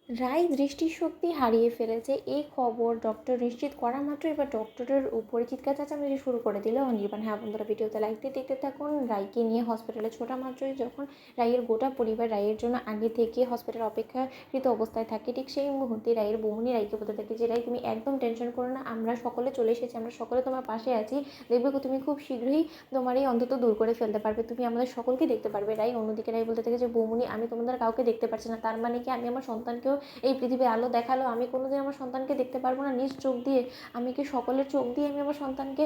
রায় দৃষ্টিশক্তি হারিয়ে ফেলেছে এই খবর ডক্টর নিশ্চিত করা মাত্র এবার ডক্টরের উপরে চিৎকার চেঁচামেচি শুরু করে দিল অনির্বাণ। হ্যাঁ বন্ধুরা, ভিডিওতে লাইক দিয়ে দেখতে থাকুন। রায়কে নিয়ে হসপিটালে ছোটা মাত্রই যখন রায়ের গোটা পরিবার রায়ের জন্য আগে থেকে হসপিটাল অপেক্ষাকৃত অবস্থায় থাকে, ঠিক সেই মুহূর্তে রায়ের বৌমনি রায়কে বলতে থাকে যে রায়, তুমি একদম টেনশন করো না, আমরা সকলে চলে এসেছি, আমরা সকলে তোমার পাশে আছি, দেখবে তুমি খুব শীঘ্রই তোমার এই অন্তত দূর করে ফেলতে পারবে, তুমি আমাদের সকলকে দেখতে পারবে। রায় অন্যদিকে রায় বলতে থাকে যে বৌমনি, আমি তোমাদের কাউকে দেখতে পাচ্ছি না, তার মানে কি আমি আমার সন্তানকেও এই পৃথিবীর আলো দেখালো আমি কোনোদিন আমার সন্তানকে দেখতে পারবো না নিজ চোখ দিয়ে? আমি কি সকলের চোখ দিয়ে আমি আমার সন্তানকে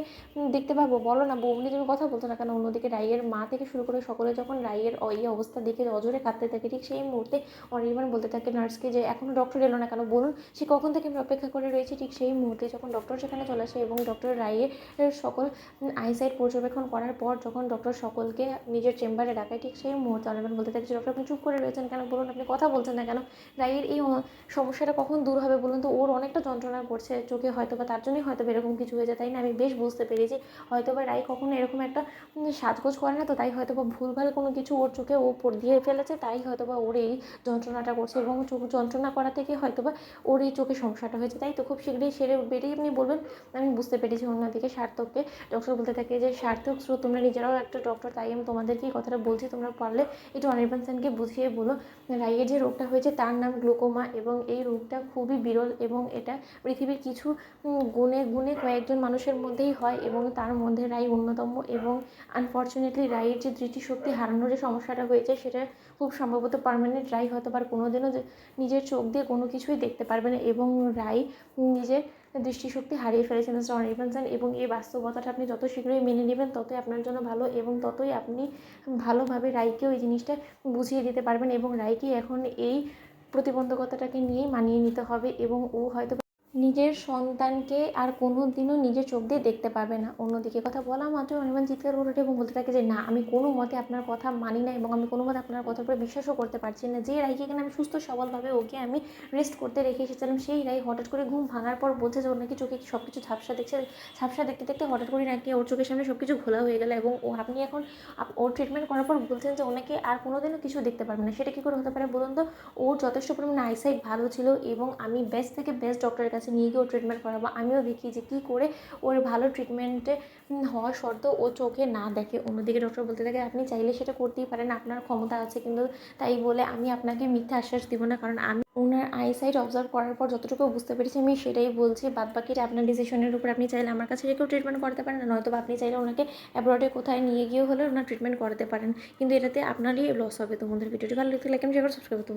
দেখতে পারবো? বলো না বৌমনি, তুমি কথা বলছো না কেন? অন্যদিকে রাইয়ের মা থেকে শুরু করে সকলে যখন রাইয়ের এই অবস্থা দেখে অজরে কাঁদতে থাকে, ঠিক সেই মুহূর্তে অনির্বাণ বলতে থাকে নার্সকে যে এখনও ডক্টর এলো না কেন, বলুন সে কখন থেকে আমি অপেক্ষা করে রয়েছি। ঠিক সেই মুহূর্তে যখন ডক্টর সেখানে চলে আসে এবং ডক্টর রাইয়ের সকল আইসাইট পর্যবেক্ষণ করার পর যখন ডক্টর সকলকে নিজের চেম্বারে ডাকায়, ঠিক সেই মুহূর্তে অনির্বাণ বলতে থাকে যে ডক্টর আপনি চুপ করে রয়েছেন কেন, বলুন আপনি কথা বলছেন না কেন? রাইয়ের এই সমস্যাটা কখন দূর হবে বলুন তো? ওর অনেকটা যন্ত্রণা করছে চোখে, হয়তো বা তার জন্যই হয়তো এরকম কিছু হয়েছে, তাই না? আমি বেশ বুঝতে পেরেছি হয়তো বা রাই কখনো এরকম একটা সাজগোজ করে না, তো তাই হয়তো বা ভুলভাল কোনো কিছু ওর চোখে ও দিয়ে ফেলেছে, তাই হয়তো বা ওর এই যন্ত্রণাটা করছে এবং চোখ যন্ত্রণা করা থেকে হয়তো বা ওর এই চোখে সমস্যাটা হয়েছে, তাই তো খুব শীঘ্রই সেরে উঠবে, এটাই আপনি বলবেন। আমি বুঝতে পেরেছি। অন্যদিকে সার্থককে ডক্টর বলতে থাকে যে সার্থক শ্রু, তোমরা নিজেরাও একটা ডক্টর, তাই আমি তোমাদেরকে এই কথাটা বলছি, তোমরা পারলে একটু অনির্বাণ সেনকে বুঝিয়ে বলো রাইয়ের যে রোগটা হয়েছে তার নাম গ্লুকোমা এবং এই রোগটা খুবই বিরল এবং এটা পৃথিবীর কিছু গুণে গুণে কয়েকজন মানুষের মধ্যেই হয় এবং তার মধ্যে রাই অন্যতম। এবং আনফর্চুনেটলি রাইয়ের যে দৃষ্টিশক্তি হারানোর যে সমস্যাটা হয়েছে সেটা খুব সম্ভবত পার্মানেন্ট। রাই হয়তো আর কোনোদিনও নিজের চোখ দিয়ে কোনো কিছুই দেখতে পারবে না এবং রাই নিজের দৃষ্টিশক্তি হারিয়ে ফেলেছে মিস্টার অনির্বাণ সেন। এবং এই বাস্তবতাটা আপনি যত শীঘ্রই মেনে নেবেন ততই আপনার জন্য ভালো এবং ততই আপনি ভালোভাবে রাইকেও এই জিনিসটা বুঝিয়ে দিতে পারবেন এবং রাইকে এখন এই প্রতিবন্ধকতাটাকে নিয়েই মানিয়ে নিতে হবে এবং ও হয়তো নিজের সন্তানকে আর কোনো দিনও নিজের চোখ দিয়ে দেখতে পাবে না। অন্যদিকে কথা বলা মাত্রই অনির্বাণ চিৎকার করে ওঠে এবং বলতে থাকে যে না, আমি কোনো মতে আপনার কথা মানি না এবং আমি কোনো মতে আপনার কথার উপরে বিশ্বাসও করতে পারছি না। যে রাইকে এখানে আমি সুস্থ সবলভাবে ওকে আমি রেস্ট করতে রেখে এসেছিলাম, সেই রাই হঠাৎ করে ঘুম ভাঙার পর বলছে যে ওর নাকি চোখে সব কিছু ঝাপসা দেখছে, ঝাপসা দেখতে দেখতে হঠাৎ করে নাকি ওর চোখের সামনে সব কিছু ঘোলা হয়ে গেল এবং আপনি এখন ওর ট্রিটমেন্ট করার পর বলছেন যে ওনাকে আর কোনোদিনও কিছু দেখতে পারবে না। সেটা কী করে হতে পারে বলুন তো? ওর যথেষ্ট পরিমাণে আইসাইট ভালো ছিল এবং আমি বেস্ট থেকে বেস্ট ডক্টরের কাছে নিয়ে গিয়ে ওর ট্রিটমেন্ট করাবো। আমিও দেখি যে কী করে ওর ভালো ট্রিটমেন্টে হওয়া সত্ত্বেও ও চোখে না দেখে। অন্যদিকে ডক্টর বলতে থাকে আপনি চাইলে সেটা করতেই পারেন, আপনার ক্ষমতা আছে, কিন্তু তাই বলে আমি আপনাকে মিথ্যা আশ্বাস দিব না, কারণ আমি ওনার আইসাইট অবজার্ভ করার পর যতটুকু বুঝতে পেরেছি আমি সেটাই বলছি। বাদবাকিটা আপনার ডিসিশনের উপর। আপনি চাইলে আমার কাছে রেখেও ট্রিটমেন্ট করাতে পারেন, নয়তো আপনি চাইলে ওনাকে অ্যাব্রডে কোথায় নিয়ে গিয়েও হলে ওনার ট্রিটমেন্ট করাতে পারেন, কিন্তু এটাতে আপনারই লস হবে। তো বন্ধুরা, ভিডিওটি ভালো লাগলে লাইক এন্ড শেয়ার করে সাবস্ক্রাইব করতে